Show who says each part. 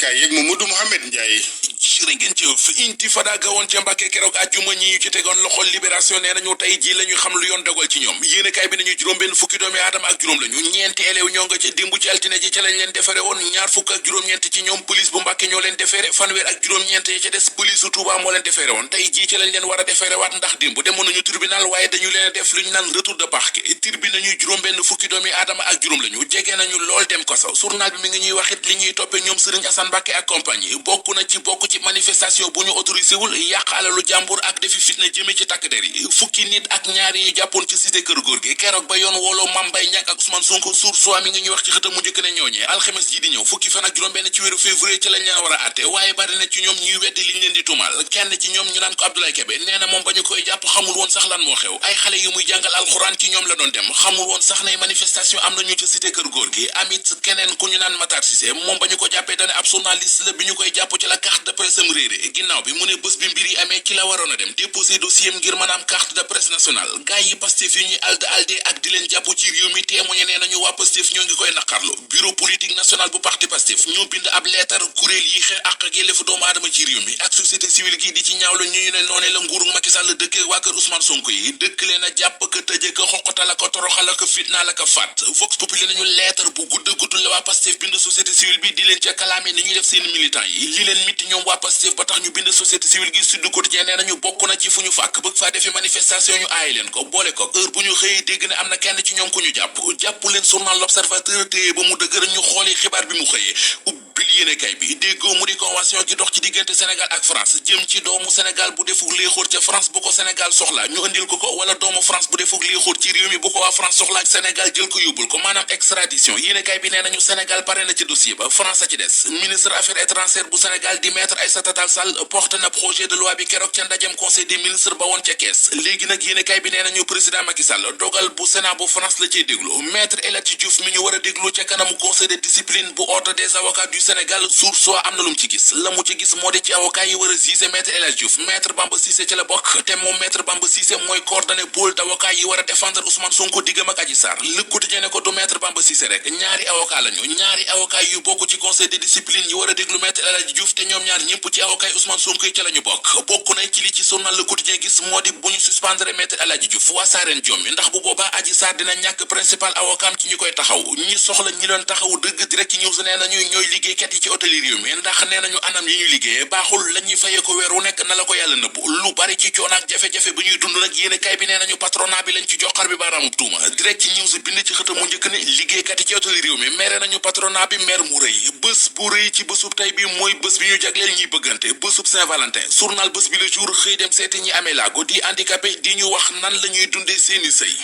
Speaker 1: kaay yeeg Mamadou Mouhamed Ndiaye.
Speaker 2: jërë ngeen jëf intifada ga woon ca Mbàkke keroog àjjuma ñi ñu ci tegoon loxol libération nee nañu tey ji la ñu xam lu yoon dogal ci ñoom yéenekaay bi nañu juróom-benn fukki doomi aadama ak juróom lañu ñeenti élève ñoo nga ca démb ci altine ji ca lañ leen defere woon ñaar fukk ak juróom-ñeent ci ñoom police bu Mbàkke ñoo leen defere fanweer ak juróom-ñeent ya ca des police su Touba moo leen defere woon tey ji ci lañ leen war a defere waat ndax démb demoon nañu tribunal waaye dañu leen def lu ñu naan retour de parquet tribunal nañu juróom-benn fukki doomi aadama ak juróom lañu jege nañu lool dem ko sax journal bi mi ngi ñuy waxit li ñuy toppe ñoom Serigne Assane Mbàkke ak compagnie bokk ci manifestation bu ñu autorisé wul yàq alalu jàmbur ak defi fitna jëme ci takk der yi fukki nit ak ñaar yi jàppoon ci cité kër góor gi keroog ba yoon wooloo Mame Mbaye Niang ak Ousmane Sonko source mi ngi ñuy wax ci xëtam mu njëkk ne ñooñee alxames ji di ñëw fukki fan ak juróom-benn ci weeru février ci lañ leen war a àtte waaye bari na ci ñoom ñuy weddi liñ leen di tuumal kenn ci ñoom ñu naan ko Abdoulaye Kébé nee na moom ba ñu koy jàpp xamul woon sax lan moo xew ay xale yu muy jàngal alxuraan ci ñoom la doon dem xamul woon sax ne manifestation am nañu ci cité kër góor gi amit keneen ku ñu naan Matar Cissé moom ba ñu ko jàppee dane ab journaliste la bi ñu koy jàpp ci la carte de presse am réeré ginnaaw bi mu ne bés bi mbir yi amee ci la waroon a dem déposer dossier ngir mën a am carte de presse nationale gaay yi Pastef yi ñuy alde ak di leen jàpp ci réew mi témoigné nee nañu waa Pastef ñoo ngi koy naqarlu bureau politique national bu parti Pastef ñoo bind ab leetar kuréel yi xeex ak yelleefu doomu aadama ci réew mi ak société civile gi di ci ñaawlu ñu ne noonee la nguuru Macky Sall dëkkee waa kër Ousmane Sonko yi dëkk leen a jàpp ka tëje ka xoqatal ka toroxal ka fitnaal ka faat Vox Populi nañu leetar bu gudd la waa Pastef bind société civile bi di leen ca kalaame ni ñuy def seen militant yi li leen mitti ñoom waa Pastef ba tax ñu bind société civile gi Sud Quotidien nee nañu bokk na ci fu ñu fàkk bëgg faa defee manifestation ñu aaye leen ko boole ko heure bu ñu xëyee dégg ne am na kenn ci ñoom ku ñu jàpp leen journal L'Observateur téye ba mu dëgër ñu xooli xibaar bi mu xëyee ubbil yéenekaay bi déggoo mu di convention gi dox ci diggante Sénégal ak France jëm ci doomu Sénégal bu defuk léexóor ca France bu ko Sénégal soxla ñu andil ko wala doomu France bu defuk léexóor ci réew mi bu ko waa France soxla Sénégal jël ko yóbbul ko maanaam extradition yéenekaay bi nee nañu Sénégal pare na ci dossier ba France a ci des ministre affaires étrangères bu Sénégal di maître Aïssata Tall Sall porte na projet de loi bi keroog ca ndajem conseil des ministres ba woon ca kees léegi nag yéenekaay bi nee nañu président Macky Sall dogal bu Sénat bu France la ciy déglu maître El Hadji Diouf mi ñu war a déglu ca kanamu conseil de discipline bu ordre des avocats du Sénégal source am na lu mu ci gis la mu ci gis moo di ci avocat yi war a juger maître El Hadji Diouf maître Bamba Cissé ci la bokk te moom maître Bamba Cissé mooy coordonné pôle d'avocats yi war a défendre Ousmane Sonko diggam ak Adji Sarr Le Quotidien ne ko du maître Bamba Cissé rek ñaari avocat lañu ñaari avocat yu bokk ci conseil de discipline yi war a déglu maître El Hadji Diouf te ñoom ñaar ñëpp ci avocat yi Ousmane Sonko yi ca lañu bokk na ci li ci journal Le Quotidien gis moo di bu ñu suspendre maître El Hadji Diouf waa saareen jommi ndax bu boobaa Adji Sarr dina ñàkk principal avocat ci ñi koy taxaw ñi soxla ñi leen taxawu dëgg direct ci news nee nañu ñooy liggéeykat yi ci hôtel réew mi ndax nee nañu anam yi ñuy liggéey baaxul la ñuy fayee ko weer wu nekk na la ko yàlla nëbb lu bari ci coono ak jafe-jafe bu ñuy dund nag yéen kay bi nee nañu patronat bi lañ ci joxar bi baaraamub tuuma direct ci news bind ci xëtam mu njëkk ne liggéeykat yi ci hôtel réew mi mere nañu patronat bi mer mu rëy bés bu rëy ci bésub tey bi mooy bés bi ñu jagleel ñuy bëggante bésub Saint-Valentin journal bés bi le jour xëy dem seeti ñi amee laago di handicapé di ñu wax nan la ñuy dundee seeni sëy.